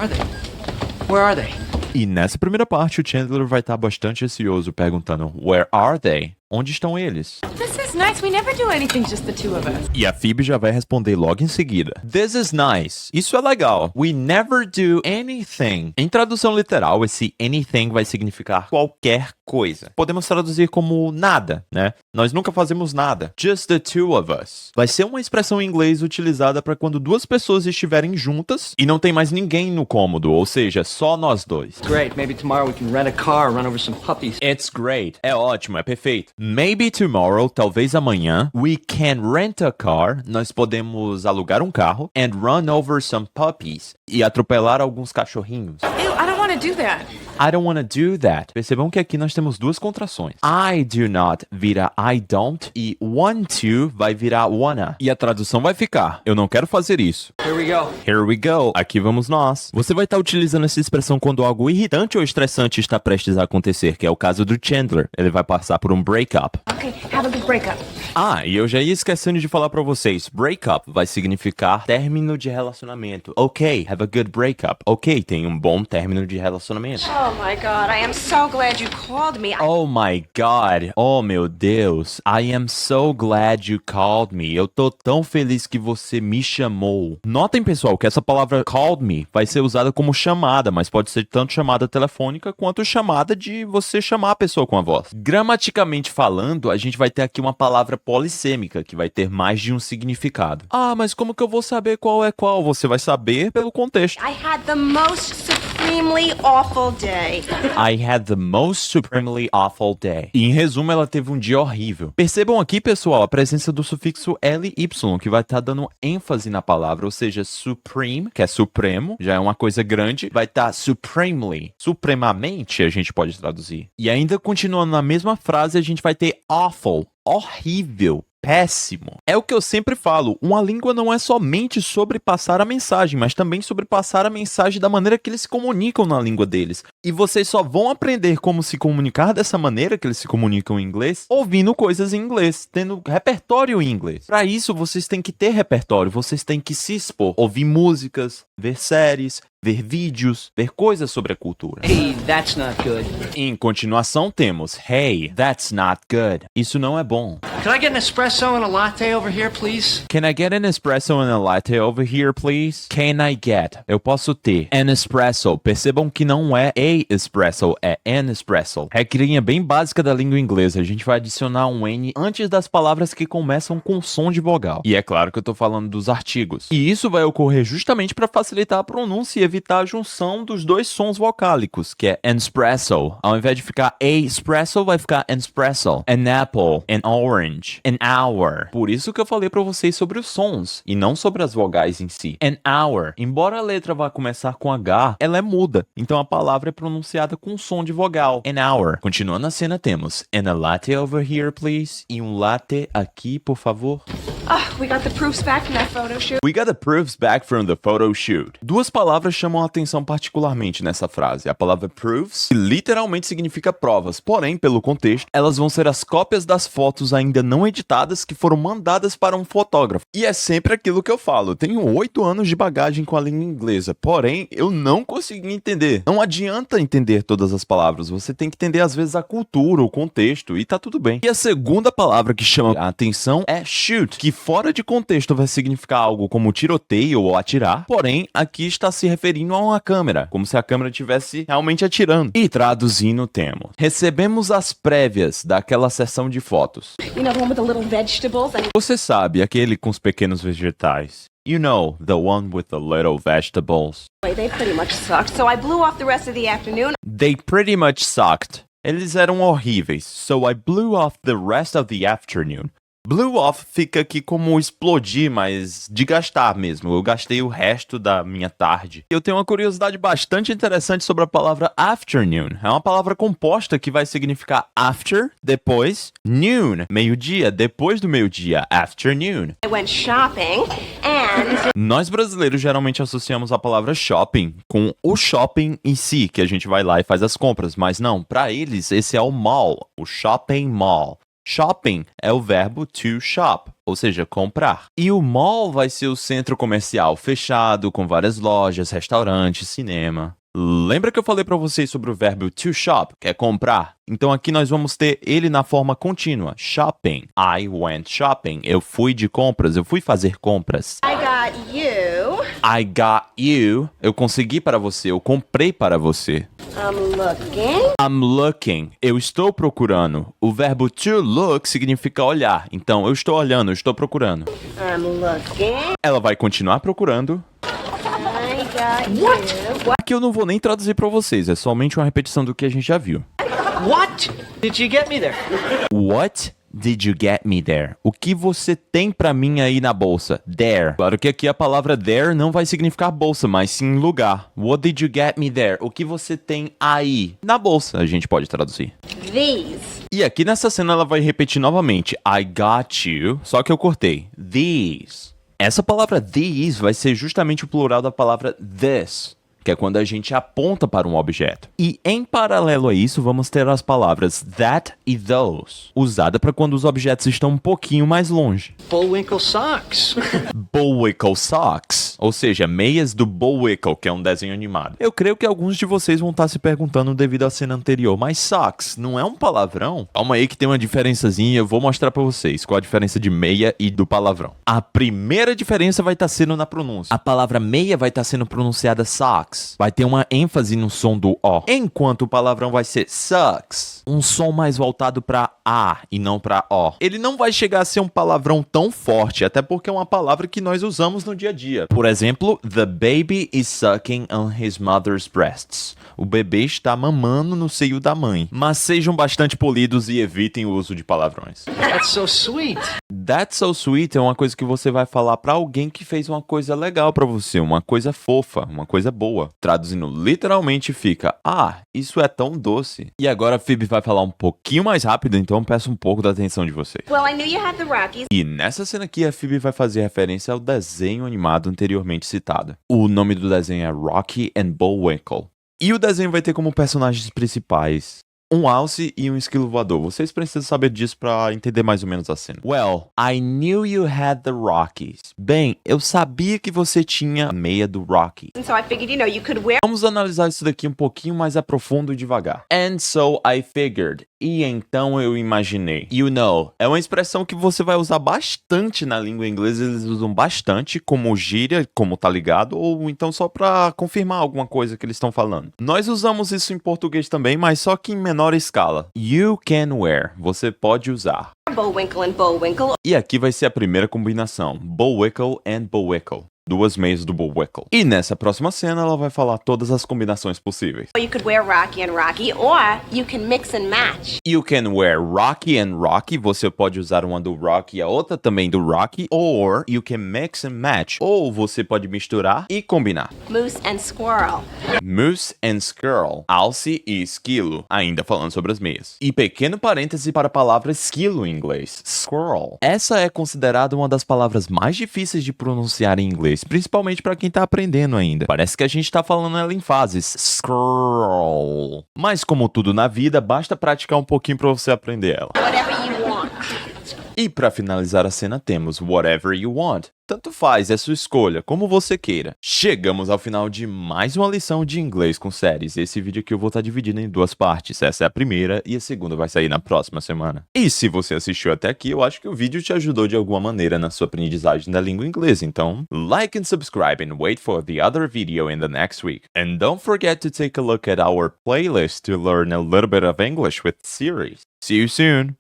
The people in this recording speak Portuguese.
are they? Where are they? E nessa primeira parte, o Chandler vai estar bastante ansioso, perguntando Where are they? Onde estão eles? This is nice. We never do anything just the two of us. E a Phoebe já vai responder logo em seguida. This is nice. Isso é legal. We never do anything. Em tradução literal, esse anything vai significar qualquer coisa. Podemos traduzir como nada, né? Nós nunca fazemos nada. Just the two of us. Vai ser uma expressão em inglês utilizada para quando duas pessoas estiverem juntas e não tem mais ninguém no cômodo, ou seja, só nós dois. Great. Maybe tomorrow we can rent a car, run over some puppies. It's great. É ótimo, é perfeito. Maybe tomorrow, talvez amanhã, we can rent a car. Nós podemos alugar um carro and run over some puppies. E atropelar alguns cachorrinhos. Ew, I don't want to do that. I don't wanna do that. Percebam que aqui nós temos duas contrações. I do not vira I don't e want to vai virar wanna. E a tradução vai ficar, eu não quero fazer isso. Here we go. Here we go. Aqui vamos nós. Você vai estar utilizando essa expressão quando algo irritante ou estressante está prestes a acontecer, que é o caso do Chandler. Ele vai passar por um breakup. Okay, have a good breakup. Ah, e eu já ia esquecendo de falar pra vocês. Breakup vai significar término de relacionamento. Ok, have a good breakup. Ok, tem um bom término de relacionamento. Oh my God, I am so glad you called me. Oh my God. Oh meu Deus. I am so glad you called me. Eu tô tão feliz que você me chamou. Notem, pessoal, que essa palavra called me vai ser usada como chamada, mas pode ser tanto chamada telefônica quanto chamada de você chamar a pessoa com a voz. Gramaticamente falando, a gente vai ter aqui uma palavra polissêmica, que vai ter mais de um significado. Ah, mas como que eu vou saber qual é qual? Você vai saber pelo contexto. I had the most supremely awful day. I had the most supremely awful day. E em resumo, ela teve um dia horrível. Percebam aqui, pessoal, a presença do sufixo ly, que vai estar dando ênfase na palavra, ou seja, supreme, que é supremo, já é uma coisa grande, vai estar supremely, supremamente, a gente pode traduzir. E ainda continuando na mesma frase, a gente vai ter awful, horrível. Péssimo. É o que eu sempre falo, uma língua não é somente sobre passar a mensagem, mas também sobre passar a mensagem da maneira que eles se comunicam na língua deles. E vocês só vão aprender como se comunicar dessa maneira que eles se comunicam em inglês, ouvindo coisas em inglês, tendo repertório em inglês. Para isso, vocês têm que ter repertório, vocês têm que se expor, ouvir músicas, ver séries, ver vídeos, ver coisas sobre a cultura. Hey, that's not good. Em continuação, temos Hey, that's not good. Isso não é bom. Can I get an espresso and a latte over here, please? Can I get an espresso and a latte over here, please? Can I get? Eu posso ter an espresso. Percebam que não é a espresso, é an espresso. Regrinha bem básica da língua inglesa. A gente vai adicionar um N antes das palavras que começam com som de vogal. E é claro que eu tô falando dos artigos. E isso vai ocorrer justamente para facilitar a pronúncia e evitar a junção dos dois sons vocálicos, que é an espresso. Ao invés de ficar a espresso, vai ficar an espresso. An apple, an orange, an hour. Por isso que eu falei pra vocês sobre os sons, e não sobre as vogais em si. An hour. Embora a letra vá começar com H, ela é muda. Então a palavra é pronunciada com som de vogal. An hour. Continuando a cena, temos and a latte over here, please. E um latte aqui, por favor. We got the proofs back from that photo shoot. We got the proofs back from the photo shoot. Duas palavras chamam a atenção particularmente nessa frase. A palavra proofs, que literalmente significa provas. Porém, pelo contexto, elas vão ser as cópias das fotos ainda não editadas que foram mandadas para um fotógrafo. E é sempre aquilo que eu falo. Eu tenho 8 anos de bagagem com a língua inglesa. Porém, eu não consegui entender. Não adianta entender todas as palavras. Você tem que entender, às vezes, a cultura, o contexto. E tá tudo bem. E a segunda palavra que chama a atenção é shoot, que fora de contexto vai significar algo como tiroteio ou atirar, porém aqui está se referindo a uma câmera, como se a câmera estivesse realmente atirando. E traduzindo temos: recebemos as prévias daquela sessão de fotos. You know, the one with the little vegetables. Você sabe, aquele com os pequenos vegetais. You know, the one with the little vegetables. They pretty much sucked, so I blew off the rest of the afternoon. They pretty much sucked. Eles eram horríveis, so I blew off the rest of the afternoon. Blew off fica aqui como explodir, mas de gastar mesmo. Eu gastei o resto da minha tarde. Eu tenho uma curiosidade bastante interessante sobre a palavra afternoon. É uma palavra composta que vai significar after, depois, noon, meio-dia, depois do meio-dia, afternoon. I went shopping and... Nós brasileiros geralmente associamos a palavra shopping com o shopping em si, que a gente vai lá e faz as compras. Mas não, para eles esse é o mall, o shopping mall. Shopping é o verbo to shop, ou seja, comprar. E o mall vai ser o centro comercial fechado, com várias lojas, restaurantes, cinema. Lembra que eu falei para vocês sobre o verbo to shop, que é comprar? Então aqui nós vamos ter ele na forma contínua, shopping. I went shopping. Eu fui de compras, eu fui fazer compras. I got you. I got you. Eu consegui para você, eu comprei para você. I'm looking. I'm looking. Eu estou procurando. O verbo to look significa olhar. Então, eu estou olhando, eu estou procurando. I'm looking. Ela vai continuar procurando. I got you. Aqui eu não vou nem traduzir para vocês, é somente uma repetição do que a gente já viu. What did you get me there? What did you get me there? O que você tem pra mim aí na bolsa? There. Claro que aqui a palavra there não vai significar bolsa, mas sim lugar. What did you get me there? O que você tem aí na bolsa? A gente pode traduzir. These. E aqui nessa cena ela vai repetir novamente. I got you, só que eu cortei. These. Essa palavra these vai ser justamente o plural da palavra this, que é quando a gente aponta para um objeto. E em paralelo a isso, vamos ter as palavras that e those, usada para quando os objetos estão um pouquinho mais longe. Bullwinkle socks. Bullwinkle socks, ou seja, meias do Bullwinkle, que é um desenho animado. Eu creio que alguns de vocês vão estar se perguntando devido à cena anterior, mas socks não é um palavrão? Calma aí que tem uma diferençazinha, eu vou mostrar para vocês qual a diferença de meia e do palavrão. A primeira diferença vai estar sendo na pronúncia. A palavra meia vai estar sendo pronunciada socks. Vai ter uma ênfase no som do O, enquanto o palavrão vai ser sucks, um som mais voltado para A e não para O. Ele não vai chegar a ser um palavrão tão forte, até porque é uma palavra que nós usamos no dia a dia. Por exemplo, the baby is sucking on his mother's breasts. O bebê está mamando no seio da mãe. Mas sejam bastante polidos e evitem o uso de palavrões. That's so sweet. That's so sweet é uma coisa que você vai falar pra alguém que fez uma coisa legal pra você, uma coisa fofa, uma coisa boa. Traduzindo literalmente fica, ah, isso é tão doce. E agora a Phoebe vai falar um pouquinho mais rápido, então peço um pouco da atenção de vocês. Well, I knew you had the Rockies. E nessa cena aqui a Phoebe vai fazer referência ao desenho animado anteriormente citado. O nome do desenho é Rocky and Bullwinkle. E o desenho vai ter como personagens principais um alce e um esquilo voador. Vocês precisam saber disso pra entender mais ou menos a cena. Well, I knew you had the Rockies. Bem, eu sabia que você tinha a meia do Rocky. And so I figured, you could wear. Vamos analisar isso daqui um pouquinho mais a profundo e devagar. And so I figured. E então eu imaginei. You know, é uma expressão que você vai usar bastante na língua inglesa. Eles usam bastante como gíria, como tá ligado, ou então só pra confirmar alguma coisa que eles estão falando. Nós usamos isso em português também, mas só que em menor escala. You can wear. Você pode usar. Bullwinkle and Bullwinkle. E aqui vai ser a primeira combinação. Bullwinkle and Bullwinkle. Duas meias do Bullwinkle. E nessa próxima cena ela vai falar todas as combinações possíveis. Or you could wear Rocky and Rocky, or you can mix and match. You can wear Rocky and Rocky. Você pode usar uma do Rocky e a outra também do Rocky. Or you can mix and match. Ou você pode misturar e combinar. Moose and Squirrel. Moose and Squirrel. Alce e esquilo. Ainda falando sobre as meias. E pequeno parêntese para a palavra esquilo em inglês. Squirrel. Essa é considerada uma das palavras mais difíceis de pronunciar em inglês. Principalmente para quem tá aprendendo ainda. Parece que a gente tá falando ela em fases. Squirrel. Mas como tudo na vida, basta praticar um pouquinho para você aprender ela. Whatever you want. E para finalizar a cena temos Whatever You Want. Tanto faz, é sua escolha, como você queira. Chegamos ao final de mais uma lição de inglês com séries. Esse vídeo aqui eu vou estar dividindo em duas partes. Essa é a primeira e a segunda vai sair na próxima semana. E se você assistiu até aqui, eu acho que o vídeo te ajudou de alguma maneira na sua aprendizagem da língua inglesa. Então, like and subscribe and wait for the other video in the next week. And don't forget to take a look at our playlist to learn a little bit of English with series. See you soon!